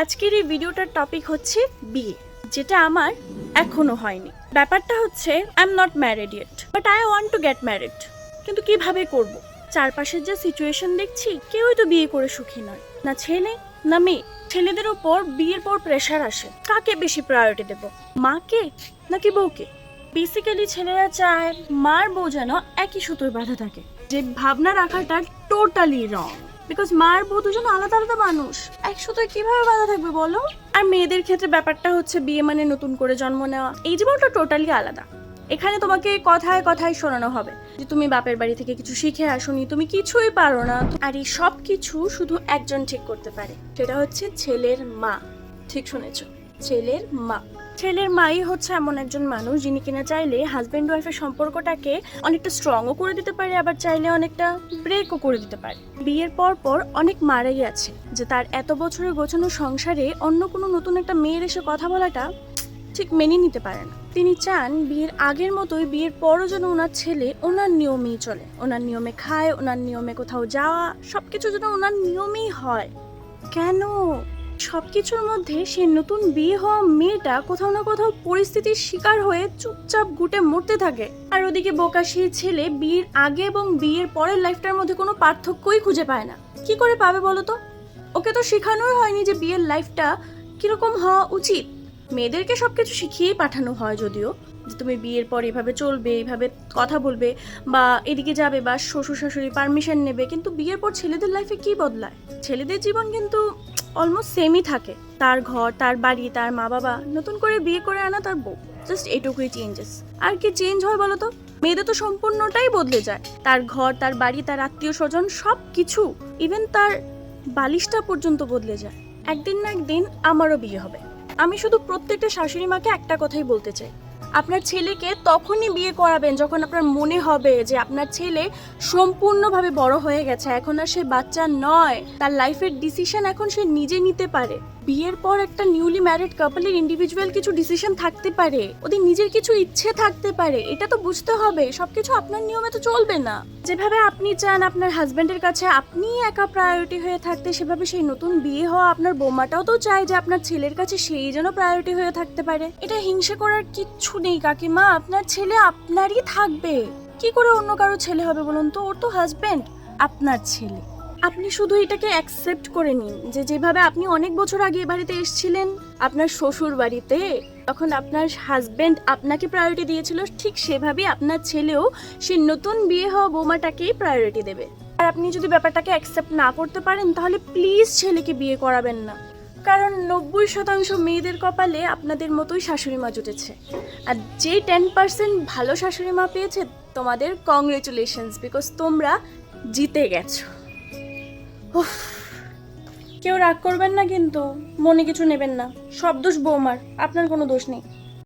আজকের এই ভিডিওটার টপিক হচ্ছে বিয়ে, যেটা আমার এখনো হয়নি। ব্যাপারটা হচ্ছে I am not married yet, but I want to get married. কিন্তু কিভাবে করব? চারপাশের যে সিচুয়েশন দেখছি, কেউই তো বিয়ে করে সুখী নয়, না ছেলে না মেয়ে। ছেলেদের ওপর বিয়ের পর প্রেশার আসে, কাকে বেশি প্রায়োরিটি দেব, মাকে নাকি বউকে? বেসিক্যালি ছেলেরা চায় মার বউ যেন একই সুতোয় বাঁধা থাকে, যে ভাবনা রাখাটা টোটালি রং। বিকজ মার বউ দুজন আলাদা আলাদা মানুষ, এক সুতোয় কিভাবে বাঁধা থাকবে বলো? আর মেয়েদের ক্ষেত্রে ব্যাপারটা হচ্ছে বিয়ে মানে নতুন করে জন্ম নেওয়া, এই জীবনটা টোটালি আলাদা। এখানে তোমাকে কথায় কথায় শোনানো হবে যে তুমি বাপের বাড়ি থেকে কিছু শিখে আসোনি, তুমি কিছুই পারো না। আর এই সব কিছু শুধু একজন ঠিক করতে পারে, সেটা হচ্ছে ছেলের মা। ঠিক শুনেছো, ছেলের মা। ছেলের মাই হচ্ছে এমন একজন মানুষ যিনি কিনা চাইলে হাজব্যান্ড ওয়াইফের সম্পর্কটাকে অনেকটা স্ট্রংও করে দিতে পারে, আবার চাইলে অনেকটা ব্রেকও করে দিতে পারে। বিয়ের পর পর অনেক মারাই আছে যে তার এত বছরের গোছানো সংসারে অন্য কোনো নতুন একটা মেয়ের এসে কথা বলাটা ঠিক মেনে নিতে পারে না। তিনি চান বিয়ের আগের মতোই বিয়ের পরও যেন ওনার ছেলে ওনার নিয়মেই চলে, ওনার নিয়মে খায়, ওনার নিয়মে কোথাও যাওয়া, সবকিছু যেন ওনার নিয়মেই হয়। কেন? সবকিছুর মধ্যে সেই নতুন বিয়ে হওয়া মেয়েটা কোথাও না কোথাও পরিস্থিতির শিকার হয়ে চুপচাপ ঘুটে মরতে থাকে। আর ওদিকে বোকা সেই ছেলে বিয়ের আগে এবং বিয়ের পরের লাইফটার মধ্যে কোনো পার্থক্যই খুঁজে পায় না। কি করে পাবে বলো তো? ওকে তো শেখানোই হয়নি যে বিয়ের লাইফটা কিরকম হওয়া উচিত। মেয়েদেরকে সবকিছু শিখিয়েই পাঠানো হয় যদিও, যে তুমি বিয়ের পর এভাবে চলবে, এইভাবে কথা বলবে, বা এদিকে যাবে, বা শ্বশুর শাশুড়ি পারমিশন নেবে। কিন্তু বিয়ের পর ছেলেদের লাইফে কি বদলায়? ছেলেদের জীবন কিন্তু অলমোস্ট সেমই থাকে। তার ঘর, তার বাড়ি, তার মা বাবা, নতুন করে বিয়ে করে আনা তার বউ, জাস্ট এটুকুই চেঞ্জেস। আর কি চেঞ্জ হয় বলো তো? মেয়েদের তো সম্পূর্ণটাই বদলে যায়। তার ঘর, তার বাড়ি, তার আত্মীয় স্বজন, সব কিছু, ইভেন তার বালিশটা পর্যন্ত বদলে যায়। একদিন না একদিন আমারও বিয়ে হবে। আমি শুধু প্রত্যেকটা শাশুড়ি মাকে একটা কথাই বলতে চাই, আপনার ছেলেকে তখনই বিয়ে করাবেন যখন আপনার মনে হবে যে আপনার ছেলে সম্পূর্ণভাবে বড় হয়ে গেছে, এখন আর সে বাচ্চা নয়, তার লাইফের ডিসিশন এখন সে নিজে নিতে পারে। বিয়ের পর একটা নিউলি ম্যারিড কাপলের ইন্ডিভিজুয়াল কিছু ডিসিশন থাকতে পারে, ওদের নিজের কিছু ইচ্ছে থাকতে পারে, এটা তো বুঝতে হবে। সবকিছু আপনার নিয়মে তো চলবে না। যেভাবে আপনি চান আপনার হাজবেন্ডের কাছে আপনি একা প্রায়োরিটি হয়ে থাকতে, সেভাবে সেই নতুন বিয়ে হওয়া আপনার বৌমাটাও তো চায় যে আপনার ছেলের কাছে সেই যেন প্রায়োরিটি হয়ে থাকতে পারে। এটা হিংসে করার কিচ্ছু নেই কাকিমা, আপনার ছেলে আপনারই থাকবে। কি করে অন্য কারো ছেলে হবে বলুন তো? ওর তো হাজবেন্ড আপনার ছেলে। আপনি শুধু এটাকে অ্যাকসেপ্ট করে নিন যে যেভাবে আপনি অনেক বছর আগে এ বাড়িতে এসেছিলেন আপনার শ্বশুর বাড়িতে, তখন আপনার হাজবেন্ড আপনাকে প্রায়োরিটি দিয়েছিল, ঠিক সেভাবেই আপনার ছেলেও সে নতুন বিয়ে হওয়া বৌমাটাকেই প্রায়োরিটি দেবে। আর আপনি যদি ব্যাপারটাকে অ্যাকসেপ্ট না করতে পারেন, তাহলে প্লিজ ছেলেকে বিয়ে করাবেন না। কারণ 90% মেয়েদের কপালে আপনাদের মতোই শাশুড়ি মা জুটেছে। আর যে 10% ভালো শাশুড়ি মা পেয়েছে, তোমাদের কংগ্রেচুলেশনস, বিকজ তোমরা জিতে গেছো। কেউ রাগ করবেন না কিন্তু, মনে কিছু নেবেন না। সব দোষ বৌমার, আপনার কোনো দোষ নেই।